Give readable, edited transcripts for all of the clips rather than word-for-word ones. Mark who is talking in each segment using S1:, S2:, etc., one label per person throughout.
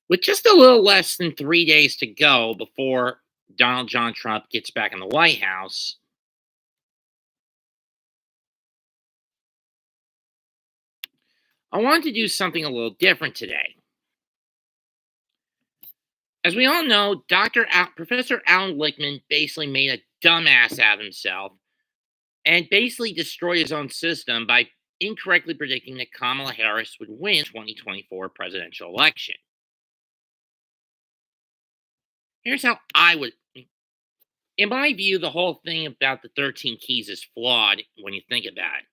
S1: With just a little less than 3 days to go before Donald John Trump gets back in the White House, I wanted to do something a little different today. As we all know, Professor Alan Lichtman basically made a dumbass out of himself and basically destroyed his own system by incorrectly predicting that Kamala Harris would win the 2024 presidential election. Here's how I would, in my view, the whole thing about the 13 keys is flawed when you think about it.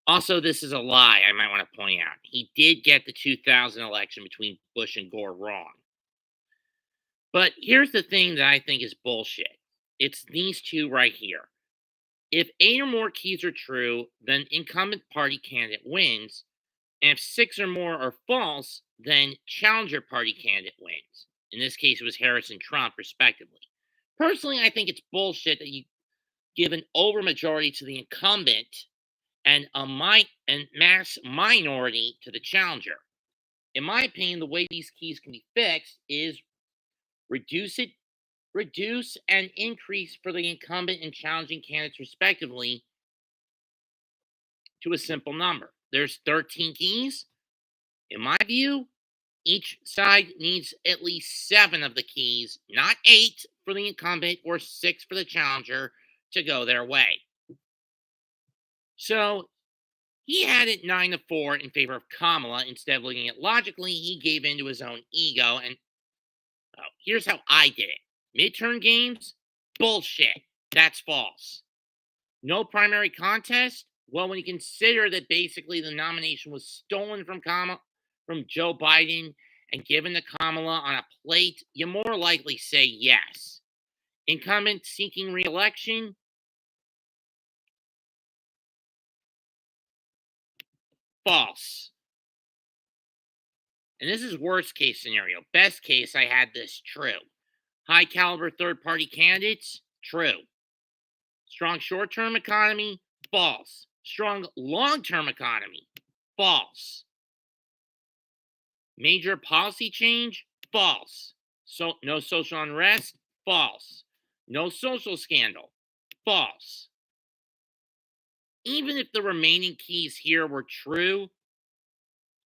S1: Also, this is a lie, I might want to point out. He did get the 2000 election between Bush and Gore wrong. But here's the thing that I think is bullshit. It's these two right here. If 8 or more keys are true, then incumbent party candidate wins. And if 6 or more are false, then challenger party candidate wins. In this case, it was Harris and Trump, respectively. Personally, I think it's bullshit that you give an overmajority to the incumbent and mass minority to the challenger. In my opinion, the way these keys can be fixed is reduce and increase for the incumbent and challenging candidates respectively to a simple number. There's 13 keys. In my view, each side needs at least 7 of the keys, not 8 for the incumbent or 6 for the challenger to go their way. So he had it 9-4 in favor of Kamala. Instead of looking at it logically, he gave in to his own ego. And here's how I did it. Midterm games? Bullshit. That's false. No primary contest? Well, when you consider that basically the nomination was stolen from Joe Biden and given to Kamala on a plate, you more likely say yes. Incumbent seeking re-election? False. And this is worst case scenario. Best case, I had this true. High caliber third party candidates? True. Strong short term economy? False. Strong long term economy? False. Major policy change? False. So no social unrest? False. No social scandal? False. Even if the remaining keys here were true,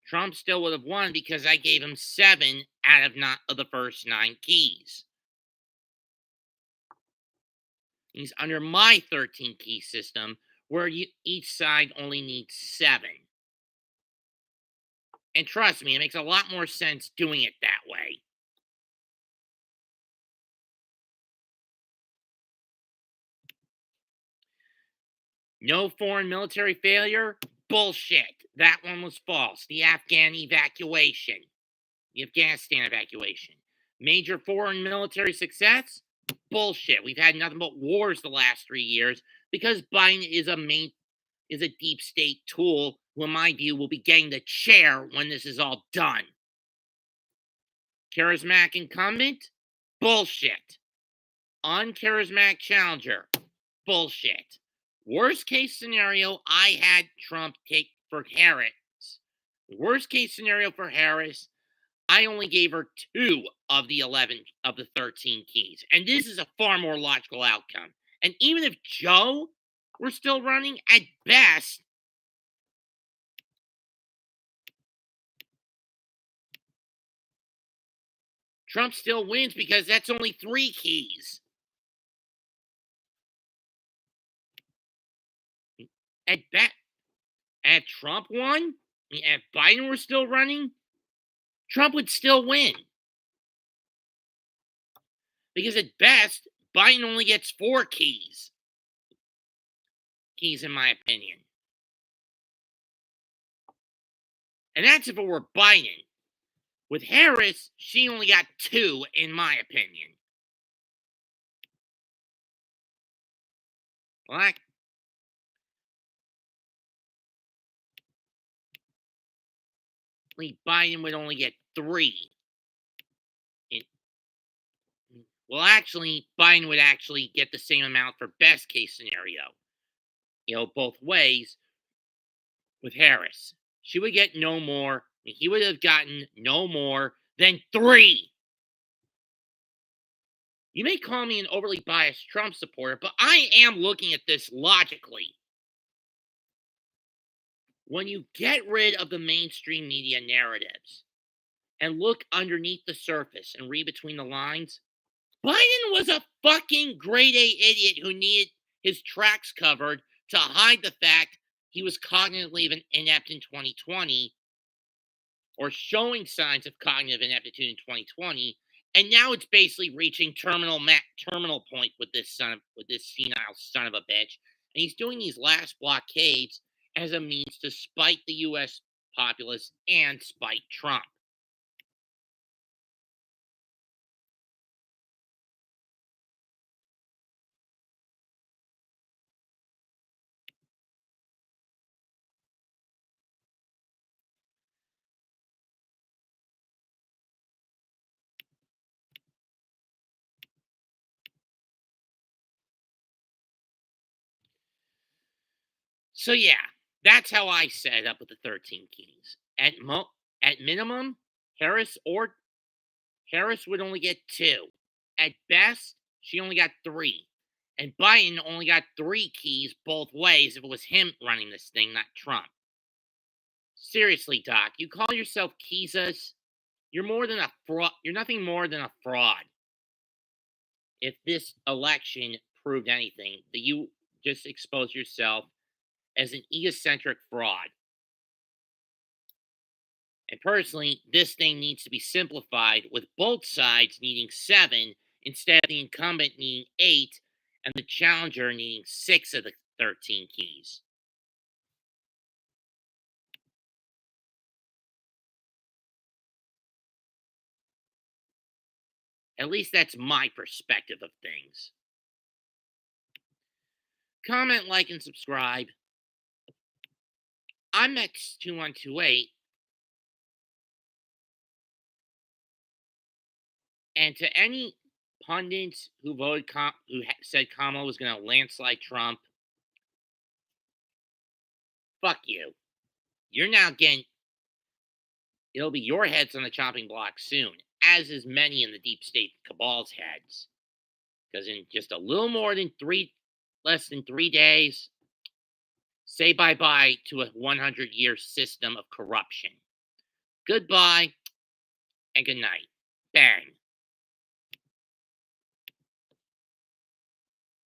S1: Trump still would have won because I gave him 7 out of the first 9 keys. He's under my 13 key system where each side only needs 7. And trust me, it makes a lot more sense doing it that way. No foreign military failure? Bullshit. That one was false. The Afghanistan evacuation. Major foreign military success? Bullshit. We've had nothing but wars the last 3 years because Biden is a deep state tool who, in my view, will be getting the chair when this is all done. Charismatic incumbent? Bullshit. Uncharismatic challenger? Bullshit. Worst case scenario, I had Trump take for Harris. Worst case scenario for Harris, I only gave her 2 of the 11 of the 13 keys. And this is a far more logical outcome. And even if Joe were still running, at best, Trump still wins because that's only 3 keys. At Trump won, if Biden were still running, Trump would still win. Because at best, Biden only gets 4 keys. Keys, in my opinion. And that's if it were Biden. With Harris, she only got 2, in my opinion. Biden would only get 3. Biden would actually get the same amount for best case scenario. Both ways with Harris. She would get no more He would have gotten no more than 3. You may call me an overly biased Trump supporter, but I am looking at this logically. When you get rid of the mainstream media narratives and look underneath the surface and read between the lines, Biden was a fucking grade A idiot who needed his tracks covered to hide the fact he was cognitively inept in 2020, or showing signs of cognitive ineptitude in 2020, and now it's basically reaching terminal point with this senile son of a bitch, and he's doing these last blockades as a means to spite the U.S. populace and spite Trump. So yeah, that's how I set it up with the 13 keys. At minimum, Harris would only get 2. At best, she only got 3. And Biden only got 3 keys both ways if it was him running this thing, not Trump. Seriously, Doc, you call yourself Keysas? You're more than a fraud. You're nothing more than a fraud. If this election proved anything, that you just exposed yourself as an egocentric fraud. And personally, this thing needs to be simplified with both sides needing 7 instead of the incumbent needing 8 and the challenger needing 6 of the 13 keys. At least that's my perspective of things. Comment, like, and subscribe. I'm X2128. And to any pundits who said Kamala was going to landslide Trump, fuck you. You're now getting. It'll be your heads on the chopping block soon, as is many in the deep state cabal's heads. Because in just a little less than 3 days, say bye-bye to a 100-year system of corruption. Goodbye and good night. Bang.